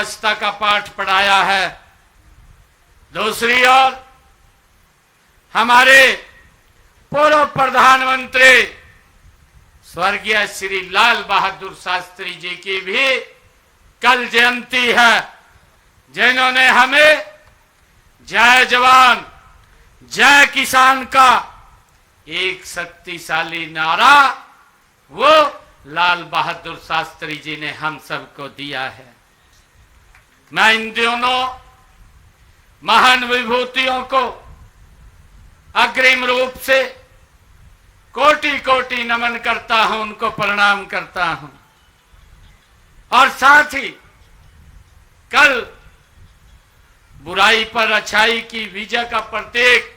स्वच्छता का पाठ पढ़ाया है। दूसरी ओर हमारे पूर्व प्रधानमंत्री स्वर्गीय श्री लाल बहादुर शास्त्री जी की भी कल जयंती है, जिन्होंने हमें जय जवान जय किसान का एक शक्तिशाली नारा वो लाल बहादुर शास्त्री जी ने हम सबको दिया है। मैं इन दोनों महान विभूतियों को अग्रिम रूप से कोटि कोटि नमन करता हूं, उनको प्रणाम करता हूं। और साथ ही कल बुराई पर अच्छाई की विजय का प्रतीक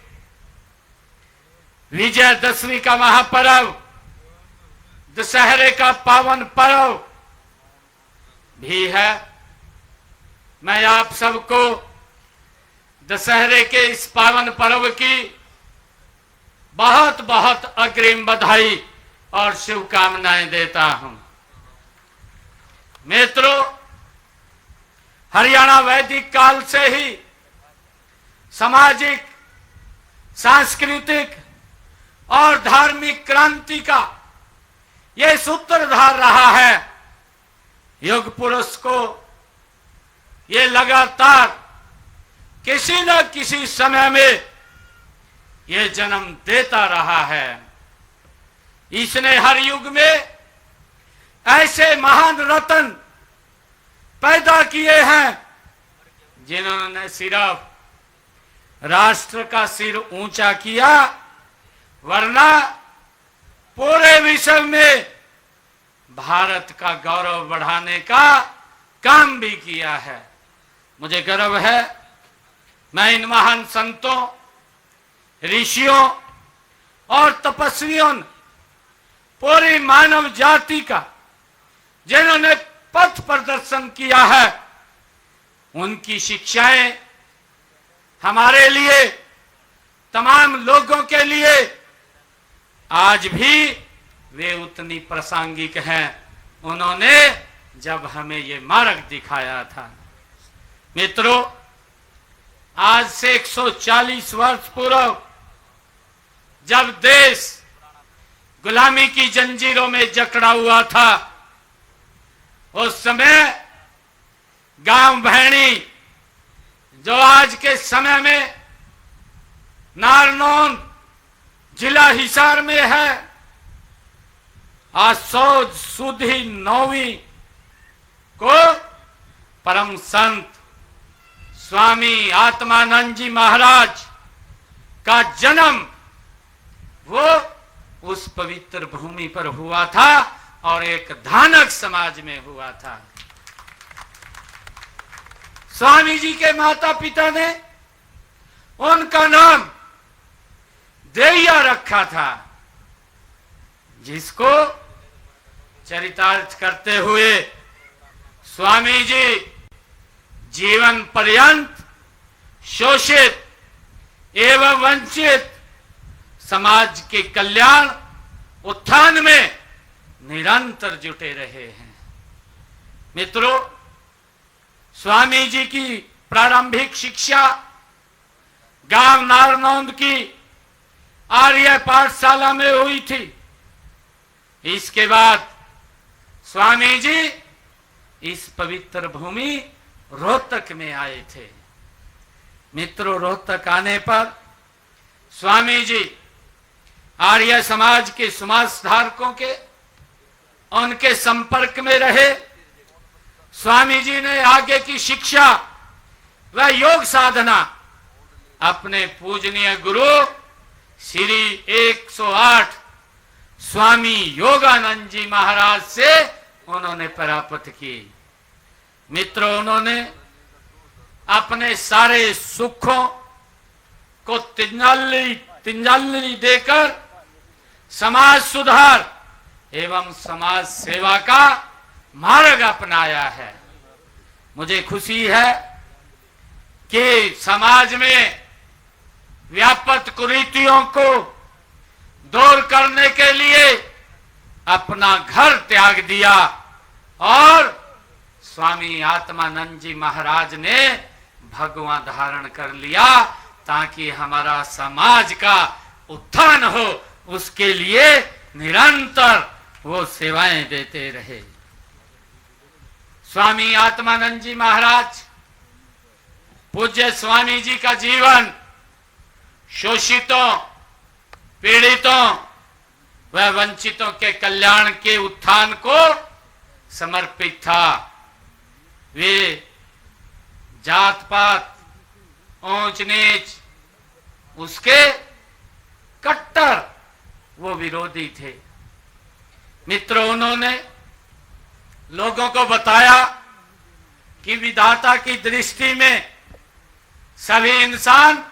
विजयदशमी का महापर्व, दशहरे का पावन पर्व भी है। मैं आप सबको दशहरे के इस पावन पर्व की बहुत बहुत अग्रिम बधाई और शुभकामनाएं देता हूं। मित्रों, हरियाणा वैदिक काल से ही सामाजिक, सांस्कृतिक और धार्मिक क्रांति का यह सूत्रधार रहा है। युग पुरुष को ये लगातार किसी न किसी समय में ये जन्म देता रहा है। इसने हर युग में ऐसे महान रत्न पैदा किए हैं जिन्होंने सिर्फ राष्ट्र का सिर ऊंचा किया, वरना पूरे विश्व में भारत का गौरव बढ़ाने का काम भी किया है। मुझे गर्व है, मैं इन महान संतों, ऋषियों और तपस्वियों, पूरी मानव जाति का जिन्होंने पथ प्रदर्शन किया है, उनकी शिक्षाएं हमारे लिए, तमाम लोगों के लिए आज भी वे उतनी प्रासंगिक हैं उन्होंने जब हमें ये मार्ग दिखाया था। मित्रों, आज से 140 वर्ष पूर्व जब देश गुलामी की जंजीरों में जकड़ा हुआ था, उस समय गांव भैणी, जो आज के समय में नारनौल जिला हिसार में है, आज सुधी 9वीं को परम संत स्वामी आत्मानंद जी महाराज का जन्म वो उस पवित्र भूमि पर हुआ था और एक धानक समाज में हुआ था। स्वामी जी के माता पिता ने उनका नाम देया रखा था, जिसको चरितार्थ करते हुए स्वामी जी जीवन पर्यंत शोषित एवं वंचित समाज के कल्याण उत्थान में निरंतर जुटे रहे हैं। मित्रों, स्वामी जी की प्रारंभिक शिक्षा गांव नारनौंद की आर्य पाठशाला में हुई थी। इसके बाद स्वामी जी इस पवित्र भूमि रोहतक में आए थे। मित्रों, रोहतक आने पर स्वामी जी आर्य समाज के समाज धारकों के उनके संपर्क में रहे। स्वामी जी ने आगे की शिक्षा व योग साधना अपने पूजनीय गुरु श्री 108 स्वामी योगानंद जी महाराज से उन्होंने प्राप्त की। मित्रों, उन्होंने अपने सारे सुखों को तिंजलि देकर समाज सुधार एवं समाज सेवा का मार्ग अपनाया है। मुझे खुशी है कि समाज में व्याप्त कुरीतियों को दूर करने के लिए अपना घर त्याग दिया और स्वामी आत्मानंद जी महाराज ने भगवा धारण कर लिया ताकि हमारा समाज का उत्थान हो, उसके लिए निरंतर वो सेवाएं देते रहे। स्वामी आत्मानंद जी महाराज, पूज्य स्वामी जी का जीवन शोषितों, पीड़ितों व वंचितों के कल्याण के उत्थान को समर्पित था। वे जात पात, ऊंच नीच, उसके कट्टर वो विरोधी थे। मित्रों, उन्होंने लोगों को बताया कि विधाता की दृष्टि में सभी इंसान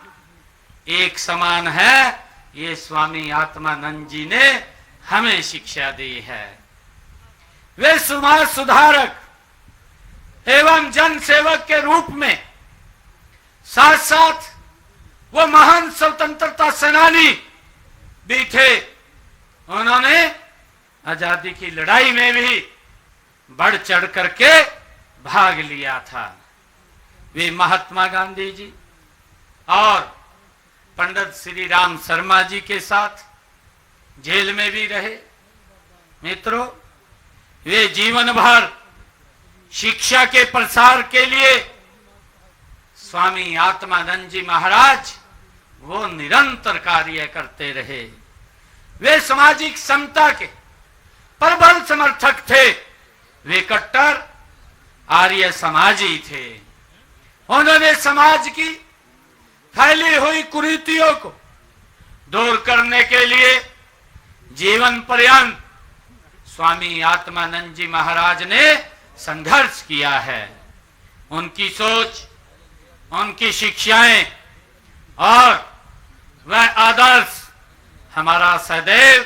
एक समान है। ये स्वामी आत्मानंद जी ने हमें शिक्षा दी है। वे समाज सुधारक एवं जन सेवक के रूप में साथ साथ वो महान स्वतंत्रता सेनानी भी थे। उन्होंने आजादी की लड़ाई में भी बढ़ चढ़ करके भाग लिया था। वे महात्मा गांधी जी और पंडित श्री राम शर्मा जी के साथ जेल में भी रहे। मित्रों, वे जीवन भर शिक्षा के प्रसार के लिए स्वामी आत्मानंद जी महाराज वो निरंतर कार्य करते रहे। वे सामाजिक समता के प्रबल समर्थक थे। वे कट्टर आर्य समाजी थे। उन्होंने समाज की फैली हुई कुरीतियों को दूर करने के लिए जीवन पर्यंत स्वामी आत्मानंद जी महाराज ने संघर्ष किया है। उनकी सोच, उनकी शिक्षाएं और वह आदर्श हमारा सदैव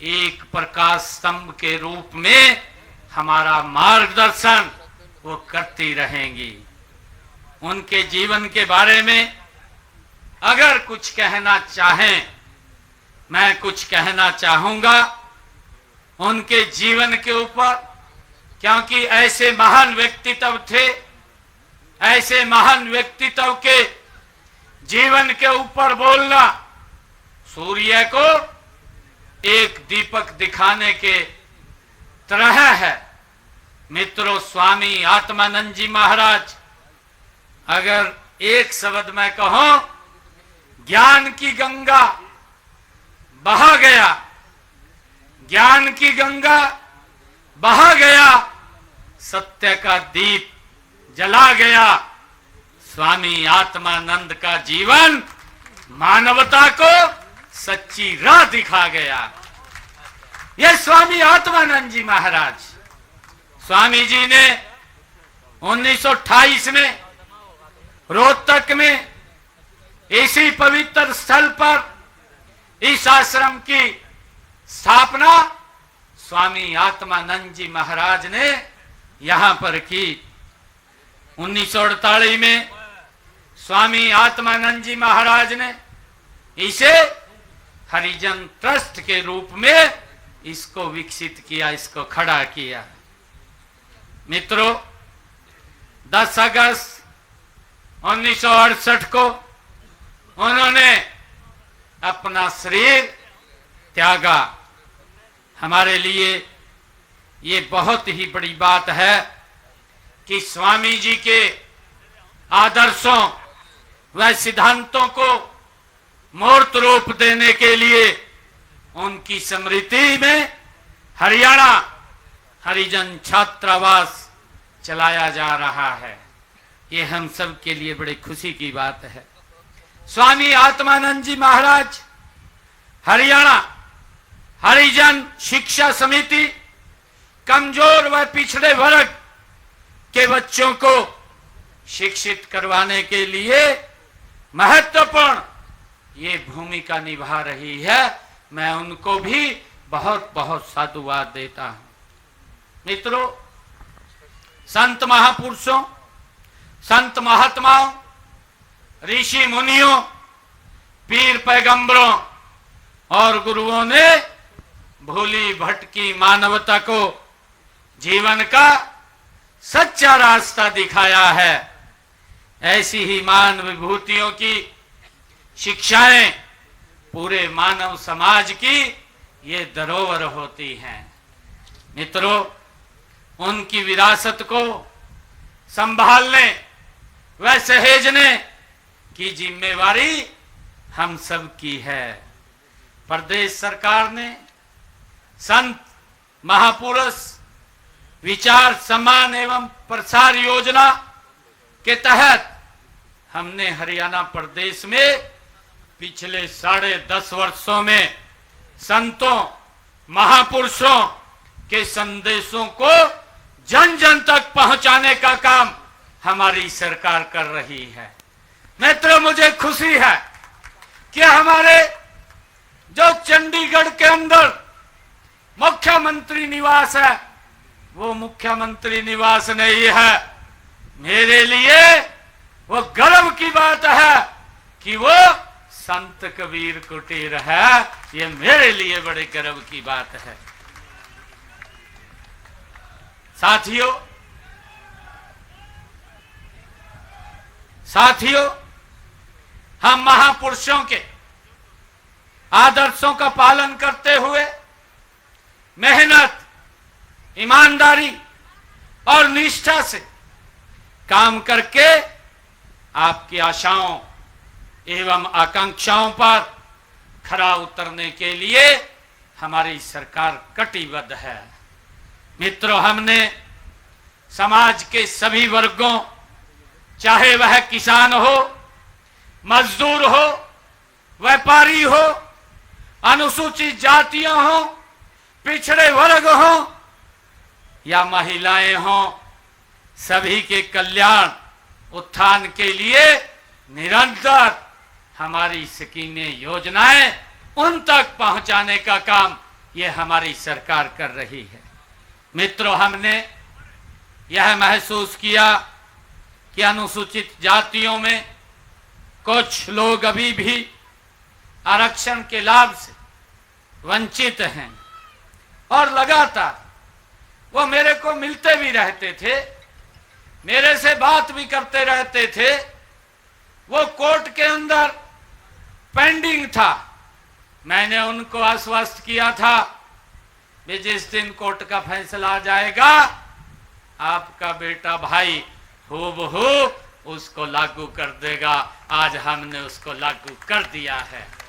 एक प्रकाश स्तंभ के रूप में हमारा मार्गदर्शन वो करती रहेंगी। उनके जीवन के बारे में अगर कुछ कहना चाहें, मैं कुछ कहना चाहूंगा उनके जीवन के ऊपर, क्योंकि ऐसे महान व्यक्तित्व थे। ऐसे महान व्यक्तित्व के जीवन के ऊपर बोलना सूर्य को एक दीपक दिखाने के तरह है। मित्रों, स्वामी आत्मानंद जी महाराज, अगर एक शब्द में कहूं, ज्ञान की गंगा बहा गया, ज्ञान की गंगा बहा गया, सत्य का दीप जला गया। स्वामी आत्मानंद का जीवन मानवता को सच्ची राह दिखा गया। यह स्वामी आत्मानंद जी महाराज, स्वामी जी ने 1928 में रोहतक में इसी पवित्र स्थल पर इस आश्रम की स्थापना स्वामी आत्मानंद जी महाराज ने यहां पर की। 1948 में स्वामी आत्मानंद जी महाराज ने इसे हरिजन ट्रस्ट के रूप में इसको विकसित किया, इसको खड़ा किया। मित्रों, 10 अगस्त 1968 को उन्होंने अपना शरीर त्यागा। हमारे लिए ये बहुत ही बड़ी बात है कि स्वामी जी के आदर्शों व सिद्धांतों को मूर्त रूप देने के लिए उनकी स्मृति में हरियाणा हरिजन छात्रावास चलाया जा रहा है। ये हम सब के लिए बड़ी खुशी की बात है। स्वामी आत्मानंद जी महाराज हरियाणा हरिजन शिक्षा समिति कमजोर व पिछड़े वर्ग के बच्चों को शिक्षित करवाने के लिए महत्वपूर्ण ये भूमिका निभा रही है। मैं उनको भी बहुत बहुत साधुवाद देता हूं। मित्रों, संत महापुरुषों, संत महात्माओं, ऋषि मुनियों, पीर पैगंबरों और गुरुओं ने भूली भटकी मानवता को जीवन का सच्चा रास्ता दिखाया है। ऐसी ही मान विभूतियों की शिक्षाएं पूरे मानव समाज की ये धरोहर होती हैं। मित्रों, उनकी विरासत को संभालने व सहेजने की जिम्मेवारी हम सब की है। प्रदेश सरकार ने संत महापुरुष विचार सम्मान एवं प्रसार योजना के तहत हमने हरियाणा प्रदेश में पिछले 10.5 वर्षों में संतों महापुरुषों के संदेशों को जन जन तक पहुंचाने का काम हमारी सरकार कर रही है। मित्रों, मुझे खुशी है कि हमारे जो चंडीगढ़ के अंदर मुख्यमंत्री निवास है, वो मुख्यमंत्री निवास नहीं है। मेरे लिए वो गर्व की बात है कि वो संत कबीर कुटीर है। ये मेरे लिए बड़े गर्व की बात है। साथियों, हम महापुरुषों के आदर्शों का पालन करते हुए मेहनत, ईमानदारी और निष्ठा से काम करके आपकी आशाओं एवं आकांक्षाओं पर खरा उतरने के लिए हमारी सरकार कटिबद्ध है। मित्रों, हमने समाज के सभी वर्गों, चाहे वह किसान हो, मजदूर हो, व्यापारी हो, अनुसूचित जातियां हो, पिछड़े वर्ग हो या महिलाएं हो, सभी के कल्याण उत्थान के लिए निरंतर हमारी स्कीमें, योजनाएं उन तक पहुंचाने का काम ये हमारी सरकार कर रही है। मित्रों, हमने यह महसूस किया कि अनुसूचित जातियों में कुछ लोग अभी भी आरक्षण के लाभ से वंचित हैं और लगातार वो मेरे को मिलते भी रहते थे, मेरे से बात भी करते रहते थे। वो कोर्ट के अंदर पेंडिंग था। मैंने उनको आश्वस्त किया था कि जिस दिन कोर्ट का फैसला आ जाएगा, आपका बेटा भाई हूबहू उसको लागू कर देगा। आज हमने उसको लागू कर दिया है।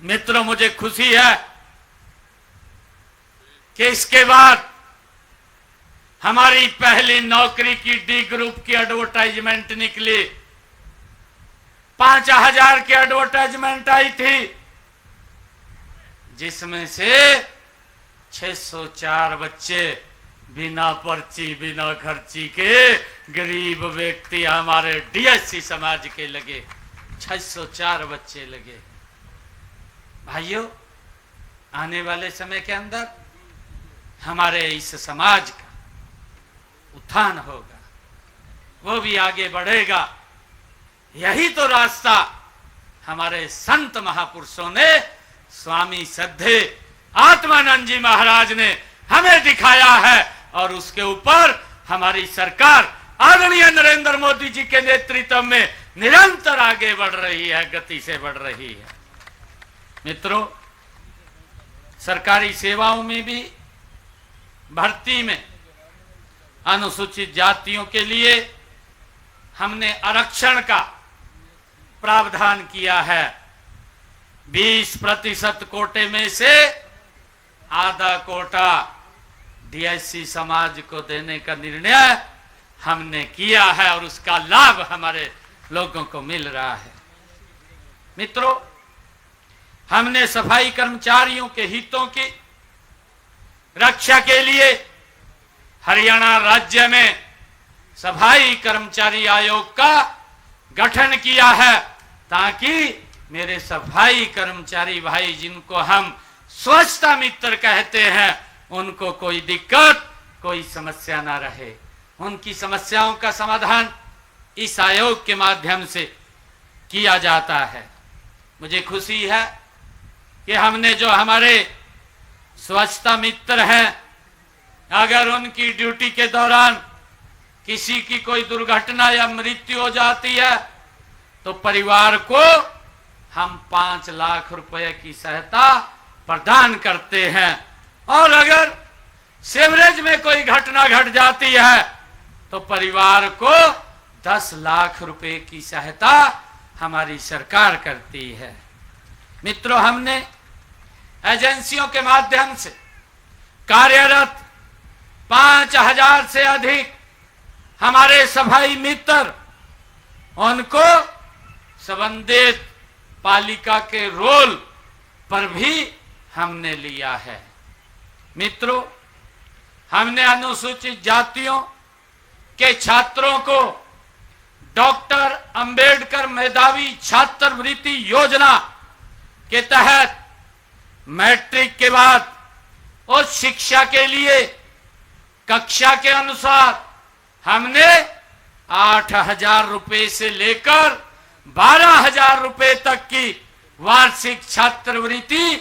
मित्रों, मुझे खुशी है कि इसके बाद हमारी पहली नौकरी की डी ग्रुप की एडवर्टाइजमेंट निकली। 5000 की एडवर्टाइजमेंट आई थी, जिसमें से 604 बच्चे बिना पर्ची, बिना खर्ची के गरीब व्यक्ति हमारे डीएससी समाज के लगे। 604 बच्चे लगे। भाइयों, आने वाले समय के अंदर हमारे इस समाज का उत्थान होगा, वो भी आगे बढ़ेगा। यही तो रास्ता हमारे संत महापुरुषों ने, स्वामी श्रद्धे आत्मानंद जी महाराज ने हमें दिखाया है और उसके ऊपर हमारी सरकार आदरणीय नरेंद्र मोदी जी के नेतृत्व में निरंतर आगे बढ़ रही है, गति से बढ़ रही है। मित्रों, सरकारी सेवाओं में भी भर्ती में अनुसूचित जातियों के लिए हमने आरक्षण का प्रावधान किया है। 20% कोटे में से आधा कोटा डीएससी समाज को देने का निर्णय हमने किया है और उसका लाभ हमारे लोगों को मिल रहा है। मित्रों, हमने सफाई कर्मचारियों के हितों की रक्षा के लिए हरियाणा राज्य में सफाई कर्मचारी आयोग का गठन किया है, ताकि मेरे सफाई कर्मचारी भाई, जिनको हम स्वच्छता मित्र कहते हैं, उनको कोई दिक्कत, कोई समस्या ना रहे। उनकी समस्याओं का समाधान इस आयोग के माध्यम से किया जाता है। मुझे खुशी है कि हमने जो हमारे स्वच्छता मित्र हैं, अगर उनकी ड्यूटी के दौरान किसी की कोई दुर्घटना या मृत्यु हो जाती है तो परिवार को हम 5 लाख रुपए की सहायता प्रदान करते हैं। और अगर सीवरेज में कोई घटना घट जाती है तो परिवार को 10 लाख रुपए की सहायता हमारी सरकार करती है। मित्रों, हमने एजेंसियों के माध्यम से कार्यरत 5000 से अधिक हमारे सफाई मित्र, उनको संबंधित पालिका के रोल पर भी हमने लिया है। मित्रों, हमने अनुसूचित जातियों के छात्रों को डॉक्टर अंबेडकर मेधावी छात्रवृत्ति योजना के तहत मैट्रिक के बाद उच्च शिक्षा के लिए कक्षा के अनुसार हमने 8,000 रुपए से लेकर 12,000 रुपए तक की वार्षिक छात्रवृत्ति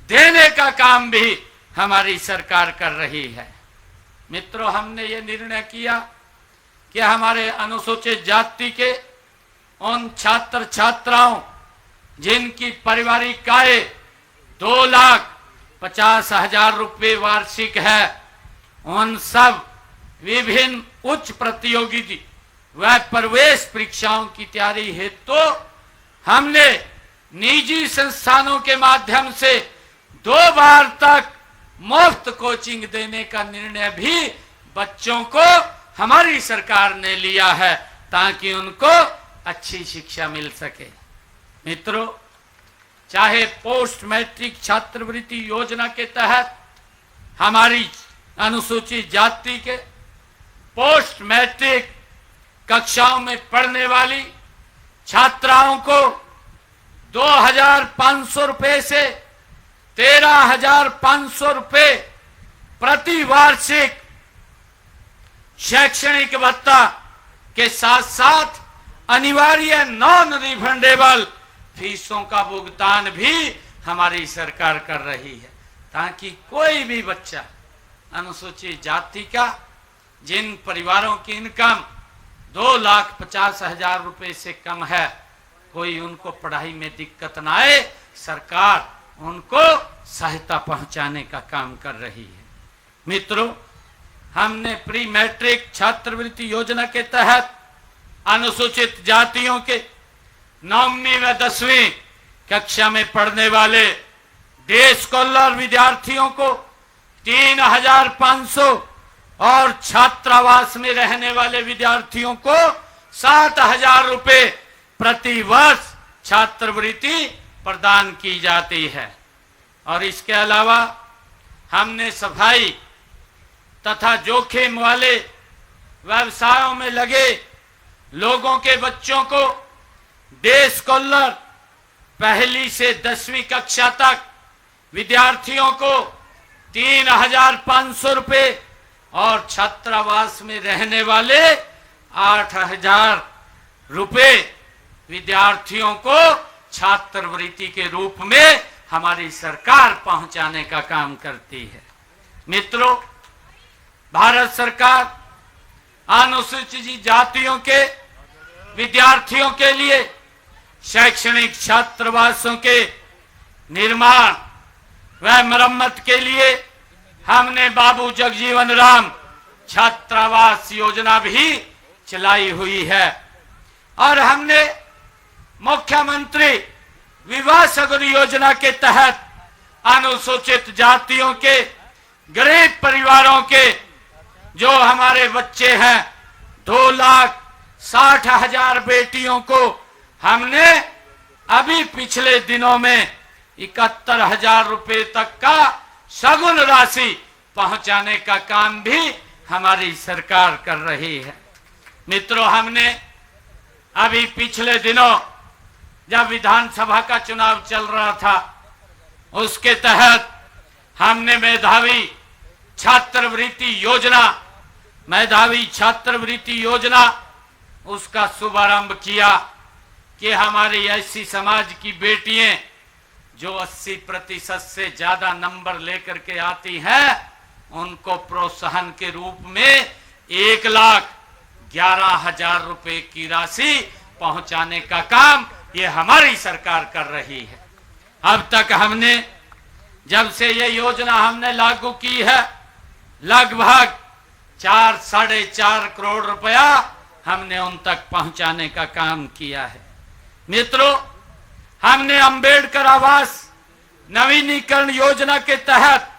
देने का काम भी हमारी सरकार कर रही है। मित्रों, हमने ये निर्णय किया कि हमारे अनुसूचित जाति के उन छात्र छात्राओं जिनकी पारिवारिक आय 2,50,000 रुपए वार्षिक है, उन सब विभिन्न उच्च प्रतियोगिता व प्रवेश परीक्षाओं की तैयारी हेतु तो हमने निजी संस्थानों के माध्यम से 2 बार तक मुफ्त कोचिंग देने का निर्णय भी बच्चों को हमारी सरकार ने लिया है ताकि उनको अच्छी शिक्षा मिल सके। मित्रों, चाहे पोस्ट मैट्रिक छात्रवृत्ति योजना के तहत हमारी अनुसूचित जाति के पोस्ट मैट्रिक कक्षाओं में पढ़ने वाली छात्राओं को 2,500 रुपए से 13,500 रुपए प्रति वार्षिक शैक्षणिक भत्ता के साथ साथ अनिवार्य नॉन रिफंडेबल फीसों का भुगतान भी हमारी सरकार कर रही है ताकि कोई भी बच्चा अनुसूचित जाति का जिन परिवारों की इनकम 2,50,000 रुपए से कम है, कोई उनको पढ़ाई में दिक्कत ना आए, सरकार उनको सहायता पहुंचाने का काम कर रही है। मित्रों, हमने प्री मैट्रिक छात्रवृत्ति योजना के तहत अनुसूचित जातियों के 9वीं व 10वीं कक्षा में पढ़ने वाले डे स्कॉलर विद्यार्थियों को 3,500 और छात्रावास में रहने वाले विद्यार्थियों को 7,000 रुपए प्रति वर्ष छात्रवृत्ति प्रदान की जाती है। और इसके अलावा हमने सफाई तथा जोखिम वाले व्यवसायों में लगे लोगों के बच्चों को डे स्कॉलर 1ली से 10वीं कक्षा तक विद्यार्थियों को 3,500 रुपए और छात्रावास में रहने वाले 8,000 रुपए विद्यार्थियों को छात्रवृत्ति के रूप में हमारी सरकार पहुंचाने का काम करती है। मित्रों, भारत सरकार अनुसूचित जातियों के विद्यार्थियों के लिए शैक्षणिक छात्रावासों के निर्माण व मरम्मत के लिए हमने बाबू जगजीवन राम छात्रावास योजना भी चलाई हुई है और हमने मुख्यमंत्री विवाह सगुन योजना के तहत अनुसूचित जातियों के गरीब परिवारों के जो हमारे बच्चे हैं 2,60,000 बेटियों को हमने अभी पिछले दिनों में 71,000 रुपए तक का सगुन राशि पहुंचाने का काम भी हमारी सरकार कर रही है। मित्रों, हमने अभी पिछले दिनों जब विधानसभा का चुनाव चल रहा था उसके तहत हमने मेधावी छात्रवृत्ति योजना उसका शुभारंभ किया कि हमारी ऐसी समाज की बेटियां जो 80% से ज्यादा नंबर लेकर के आती हैं, उनको प्रोत्साहन के रूप में 1,11,000 रुपए की राशि पहुंचाने का काम ये हमारी सरकार कर रही है। अब तक हमने, जब से ये योजना हमने लागू की है, लगभग 4-4.5 करोड़ रुपया हमने उन तक पहुंचाने का काम किया है। मित्रों, हमने अंबेडकर आवास नवीनीकरण योजना के तहत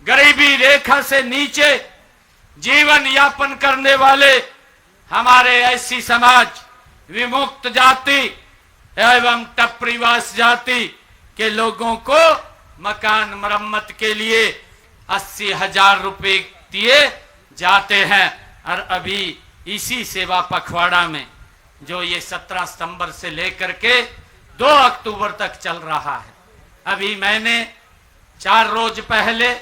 गरीबी रेखा से नीचे जीवन यापन करने वाले हमारे ऐसी समाज, विमुक्त जाति एवं टप्रीवास जाति के लोगों को मकान मरम्मत के लिए 80,000 रुपए दिए जाते हैं। और अभी इसी सेवा पखवाड़ा में, जो ये 17 सितंबर से लेकर के 2 अक्टूबर तक चल रहा है, अभी मैंने 4 रोज पहले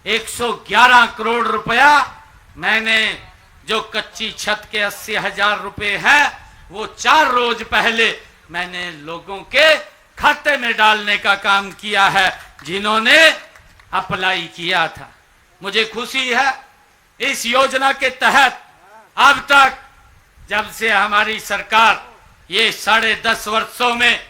111 करोड़ रुपया मैंने, जो कच्ची छत के 80,000 रुपए हैं, वो 4 रोज पहले मैंने लोगों के खाते में डालने का काम किया है, जिन्होंने अप्लाई किया था। मुझे खुशी है, इस योजना के तहत अब तक, जब से हमारी सरकार ये 10.5 वर्षों में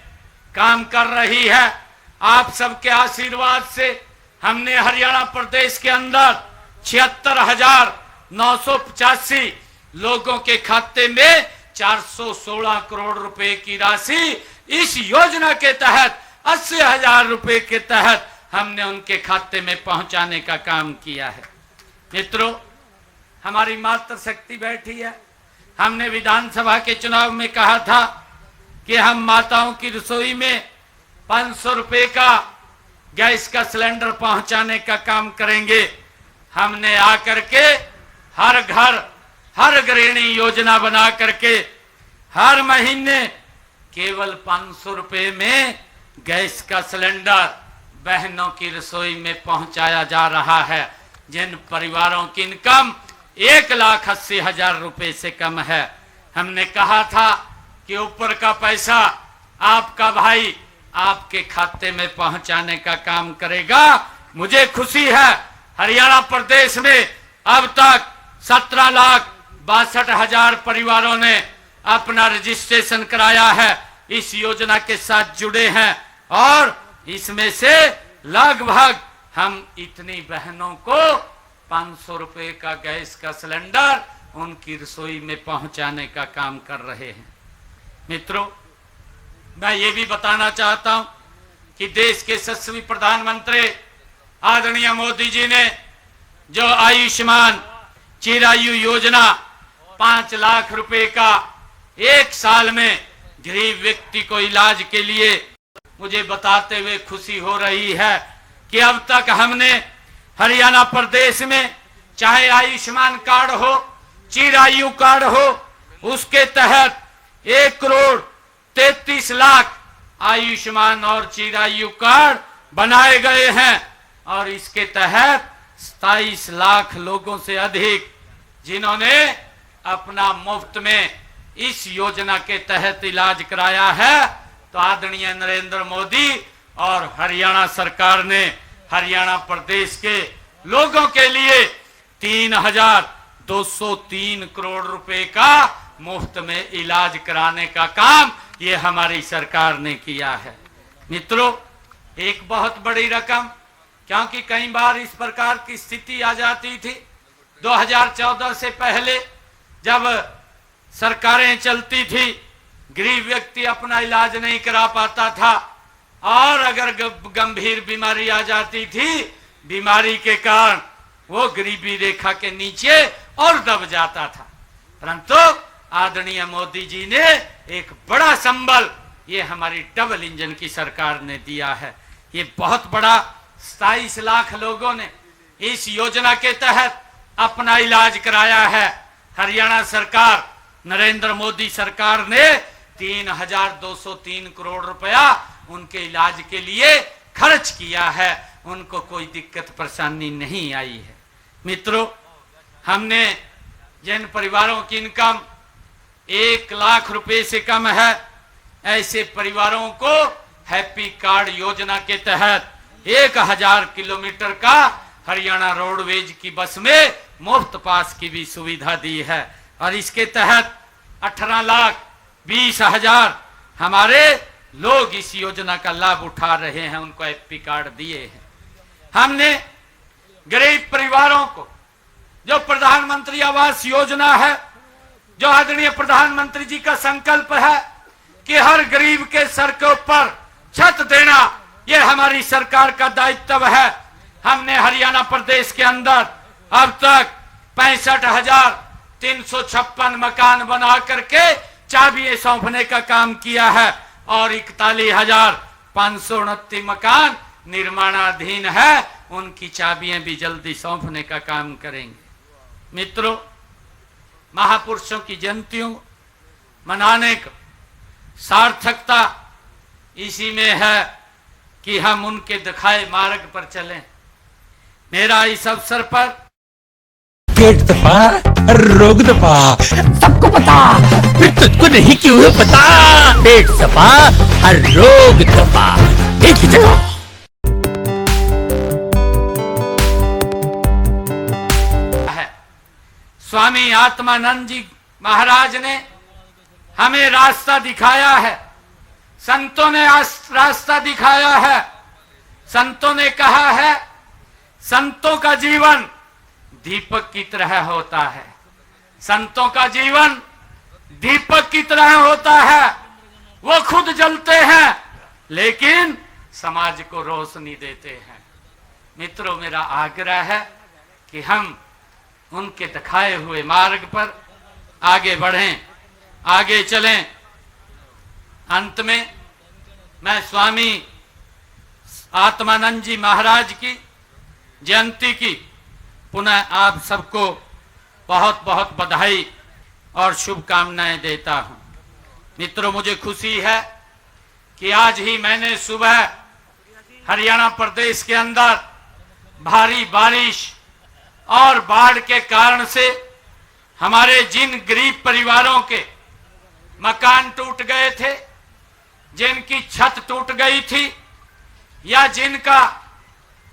काम कर रही है, आप सबके आशीर्वाद से हमने हरियाणा प्रदेश के अंदर 76,985 लोगों के खाते में 416 करोड़ रुपए की राशि इस योजना के तहत 80,000 रुपए के तहत हमने उनके खाते में पहुंचाने का काम किया है। मित्रों, हमारी मातृशक्ति बैठी है। हमने विधानसभा के चुनाव में कहा था कि हम माताओं की रसोई में 500 रुपए का गैस का सिलेंडर पहुंचाने का काम करेंगे। हमने आकर के हर घर, हर गृहिणी योजना बना करके हर महीने केवल 500 रुपए में गैस का सिलेंडर बहनों की रसोई में पहुंचाया जा रहा है, जिन परिवारों की इनकम 1,80,000 रुपए से कम है। हमने कहा था कि ऊपर का पैसा आपका भाई आपके खाते में पहुंचाने का काम करेगा। मुझे खुशी है, हरियाणा प्रदेश में अब तक 17,62,000 परिवारों ने अपना रजिस्ट्रेशन कराया है, इस योजना के साथ जुड़े हैं, और इसमें से लगभग हम इतनी बहनों को 500 रुपए का गैस का सिलेंडर उनकी रसोई में पहुंचाने का काम कर रहे हैं। मित्रों, मैं ये भी बताना चाहता हूं कि देश के यशस्वी प्रधानमंत्री आदरणीय मोदी जी ने जो आयुष्मान चिरायु योजना 5 लाख रुपए का 1 साल में गरीब व्यक्ति को इलाज के लिए, मुझे बताते हुए खुशी हो रही है कि अब तक हमने हरियाणा प्रदेश में, चाहे आयुष्मान कार्ड हो, चिरायु कार्ड हो, उसके तहत 1,33,00,000 आयुष्मान और चिरायु कार्ड बनाए गए हैं, और इसके तहत 27 लाख लोगों से अधिक जिन्होंने अपना मुफ्त में इस योजना के तहत इलाज कराया है। तो आदरणीय नरेंद्र मोदी और हरियाणा सरकार ने हरियाणा प्रदेश के लोगों के लिए 3,203 करोड़ रुपए का मुफ्त में इलाज कराने का काम ये हमारी सरकार ने किया है। मित्रों, एक बहुत बड़ी रकम, क्योंकि कई बार इस प्रकार की स्थिति आ जाती थी। 2014 से पहले जब सरकारें चलती थी, गरीब व्यक्ति अपना इलाज नहीं करा पाता था, और अगर गंभीर बीमारी आ जाती थी, बीमारी के कारण वो गरीबी रेखा के नीचे और दब जाता था। परंतु आदरणीय मोदी जी ने एक बड़ा संबल ये हमारी डबल इंजन की सरकार ने दिया है। ये बहुत बड़ा 27 लाख लोगों ने इस योजना के तहत अपना इलाज कराया है। हरियाणा सरकार, नरेंद्र मोदी सरकार ने 3,203 करोड़ रुपया उनके इलाज के लिए खर्च किया है। उनको कोई दिक्कत परेशानी नहीं आई है। मित्रों, हमने जिन परिवारों की इनकम 1 लाख रुपए से कम है, ऐसे परिवारों को हैप्पी कार्ड योजना के तहत 1000 किलोमीटर का हरियाणा रोडवेज की बस में मुफ्त पास की भी सुविधा दी है। और इसके तहत 18,20,000 हमारे लोग इस योजना का लाभ उठा रहे हैं, उनको हैप्पी कार्ड दिए हैं। हमने गरीब परिवारों को जो प्रधानमंत्री आवास योजना है, जो आदरणीय प्रधानमंत्री जी का संकल्प है कि हर गरीब के सर के ऊपर छत देना, यह हमारी सरकार का दायित्व है। हमने हरियाणा प्रदेश के अंदर अब तक 65,356 मकान बना करके चाबियां सौंपने का काम किया है और 41,529 मकान निर्माणाधीन है, उनकी चाबियां भी जल्दी सौंपने का काम करेंगे। मित्रों, महापुरुषों की जयंतियों मनाने का सार्थकता इसी में है कि हम उनके दिखाए मार्ग पर चलें। मेरा इस अवसर पर पेट दफा, रोग दफा, सबको पता, फिर तुझको नहीं क्यों है पता। पेट दफा, हर रोग दफा, एक ही जगह। स्वामी आत्मानंद जी महाराज ने हमें रास्ता दिखाया है, संतों ने रास्ता दिखाया है। संतों ने कहा है, संतों का जीवन दीपक की तरह होता है। संतों का जीवन दीपक की तरह होता है। वो खुद जलते हैं लेकिन समाज को रोशनी देते हैं। मित्रों, मेरा आग्रह है कि हम उनके दिखाए हुए मार्ग पर आगे बढ़ें, आगे चलें। अंत में मैं स्वामी आत्मानंद जी महाराज की जयंती की पुनः आप सबको बहुत बहुत बधाई और शुभकामनाएं देता हूं। मित्रों, मुझे खुशी है कि आज ही मैंने सुबह हरियाणा प्रदेश के अंदर भारी बारिश और बाढ़ के कारण से हमारे जिन गरीब परिवारों के मकान टूट गए थे, जिनकी छत टूट गई थी या जिनका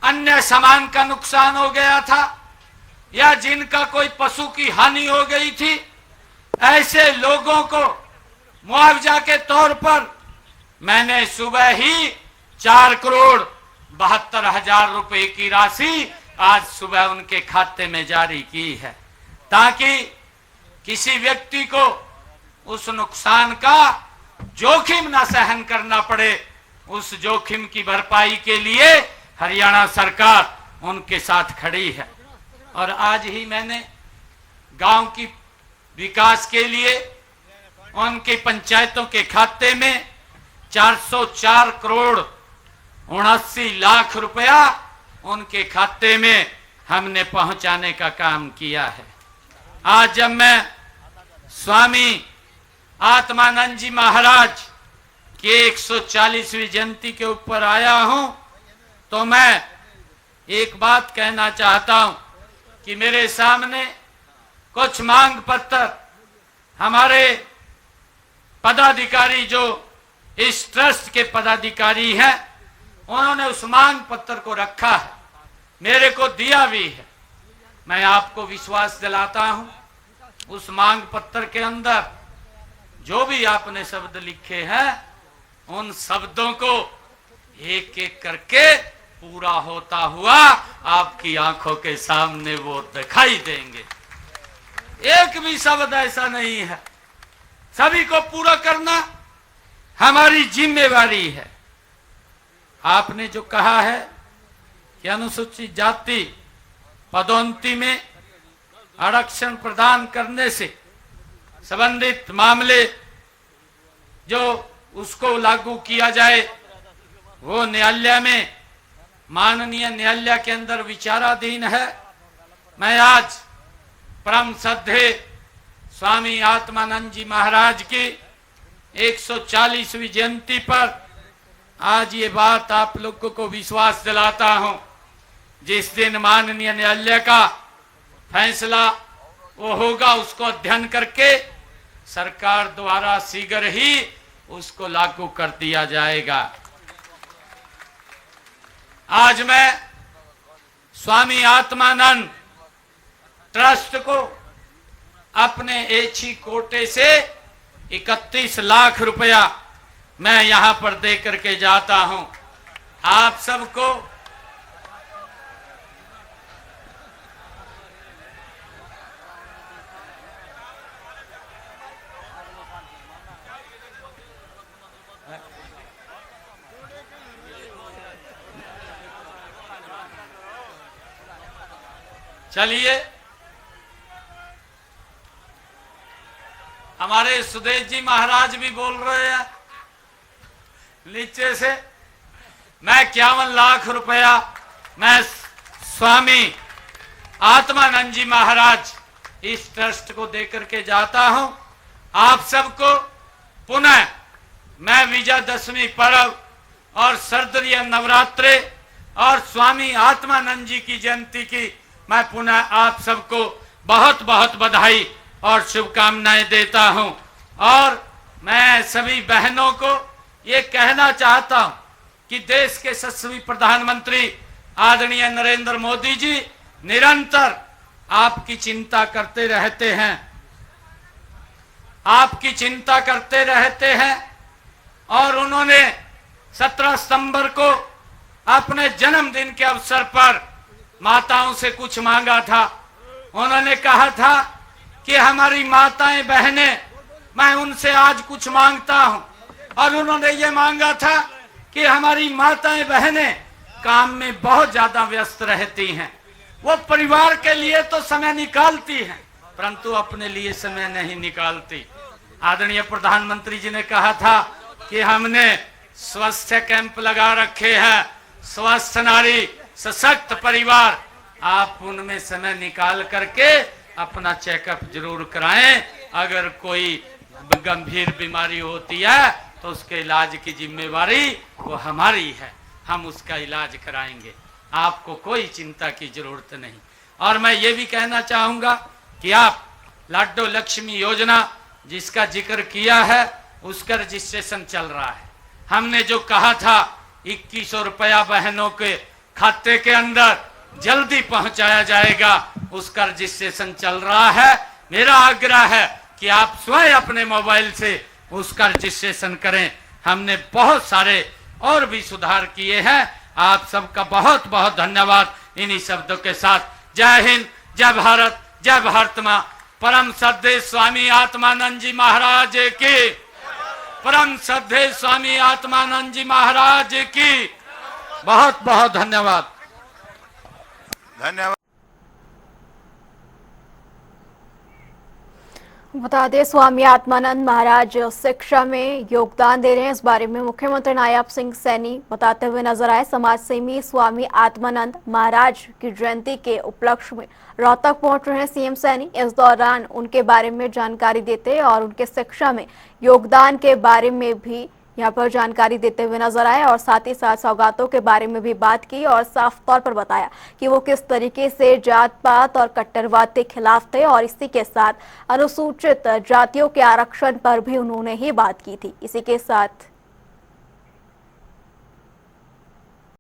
अन्य सामान का नुकसान हो गया था या जिनका कोई पशु की हानि हो गई थी, ऐसे लोगों को मुआवजा के तौर पर मैंने सुबह ही 4,72,00,000 रुपए की राशि आज सुबह उनके खाते में जारी की है, ताकि किसी व्यक्ति को उस नुकसान का जोखिम न सहन करना पड़े। उस जोखिम की भरपाई के लिए हरियाणा सरकार उनके साथ खड़ी है। और आज ही मैंने गांव की विकास के लिए उनकी पंचायतों के खाते में 404,79,00,000 रुपया उनके खाते में हमने पहुंचाने का काम किया है। आज जब मैं स्वामी आत्मानंद जी महाराज की 140वीं जयंती के ऊपर आया हूं, तो मैं एक बात कहना चाहता हूं कि मेरे सामने कुछ मांग पत्र हमारे पदाधिकारी जो इस ट्रस्ट के पदाधिकारी हैं, उन्होंने उस मांग पत्र को रखा है, मेरे को दिया भी है। मैं आपको विश्वास दिलाता हूं, उस मांग पत्र के अंदर जो भी आपने शब्द लिखे हैं, उन शब्दों को एक एक करके पूरा होता हुआ आपकी आंखों के सामने वो दिखाई देंगे। एक भी शब्द ऐसा नहीं है, सभी को पूरा करना हमारी जिम्मेवारी है। आपने जो कहा है कि अनुसूचित जाति पदोन्नति में आरक्षण प्रदान करने से संबंधित मामले जो उसको लागू किया जाए, वो न्यायालय में, माननीय न्यायालय के अंदर विचाराधीन है। मैं आज परम श्रद्धेय स्वामी आत्मानंद जी महाराज की 140वीं जयंती पर आज ये बात आप लोगों को विश्वास दिलाता हूं। जिस दिन माननीय न्यायालय का फैसला वो होगा, उसको अध्ययन करके सरकार द्वारा शीघ्र ही उसको लागू कर दिया जाएगा। आज मैं स्वामी आत्मानंद ट्रस्ट को अपने एक ही कोटे से 31 लाख रुपया मैं यहां पर दे करके जाता हूं। आप सबको चलिए, हमारे सुदेश जी महाराज भी बोल रहे हैं नीचे से, मैं 51 लाख रुपया मैं स्वामी आत्मानंद जी महाराज इस ट्रस्ट को देकर के जाता हूं। आप सबको पुनः मैं विजयदशमी पर्व और शारदीय नवरात्रे और स्वामी आत्मानंद जी की जयंती की मैं पुनः आप सबको बहुत बहुत बधाई और शुभकामनाएं देता हूं। और मैं सभी बहनों को ये कहना चाहता हूं कि देश के यशस्वी प्रधानमंत्री आदरणीय नरेंद्र मोदी जी निरंतर आपकी चिंता करते रहते हैं, आपकी चिंता करते रहते हैं। और उन्होंने 17 सितंबर को अपने जन्मदिन के अवसर पर माताओं से कुछ मांगा था। उन्होंने कहा था कि हमारी माताएं बहनें, मैं उनसे आज कुछ मांगता हूं। और उन्होंने ये मांगा था कि हमारी माताएं बहनें काम में बहुत ज्यादा व्यस्त रहती हैं, वो परिवार के लिए तो समय निकालती हैं परंतु अपने लिए समय नहीं निकालती। आदरणीय प्रधानमंत्री जी ने कहा था कि हमने स्वास्थ्य कैंप लगा रखे हैं, स्वस्थ नारी सशक्त परिवार, आप उनमें समय निकाल करके अपना चेकअप जरूर कराएं। अगर कोई गंभीर बीमारी होती है तो उसके इलाज की जिम्मेवारी वो हमारी है, हम उसका इलाज कराएंगे, आपको कोई चिंता की जरूरत नहीं। और मैं ये भी कहना चाहूंगा कि आप लाडो लक्ष्मी योजना जिसका जिक्र किया है उसका रजिस्ट्रेशन चल रहा है। हमने जो कहा था 2100 रुपया बहनों के खाते के अंदर जल्दी पहुंचाया जाएगा, उसका रजिस्ट्रेशन चल रहा है। मेरा आग्रह है कि आप स्वयं अपने मोबाइल से उसका रजिस्ट्रेशन करें। हमने बहुत सारे और भी सुधार किए हैं। आप सबका बहुत बहुत धन्यवाद। इन्हीं शब्दों के साथ जय हिंद, जय भारत, जय भारत मां। परम श्रद्धेय स्वामी आत्मानंद जी महाराज की, परम श्रद्धेय स्वामी आत्मानंद जी महाराज की बहुत बहुत धन्यवाद। धन्यवाद। बता दें, स्वामी आत्मानंद महाराज शिक्षा में योगदान दे रहे हैं। इस बारे में मुख्यमंत्री नायब सिंह सैनी बताते हुए नजर आए। समाज सेवी स्वामी आत्मानंद महाराज की जयंती के उपलक्ष्य में रोहतक पहुंच रहे हैं सीएम सैनी। इस दौरान उनके बारे में जानकारी देते और उनके शिक्षा में योगदान के बारे में भी यहाँ पर जानकारी देते हुए नजर आए और साथ ही साथ सौगातों के बारे में भी बात की और साफ तौर पर बताया कि वो किस तरीके से जात पात और कट्टरवाद के खिलाफ थे और इसी के साथ अनुसूचित जातियों के आरक्षण पर भी उन्होंने ही बात की थी। इसी के साथ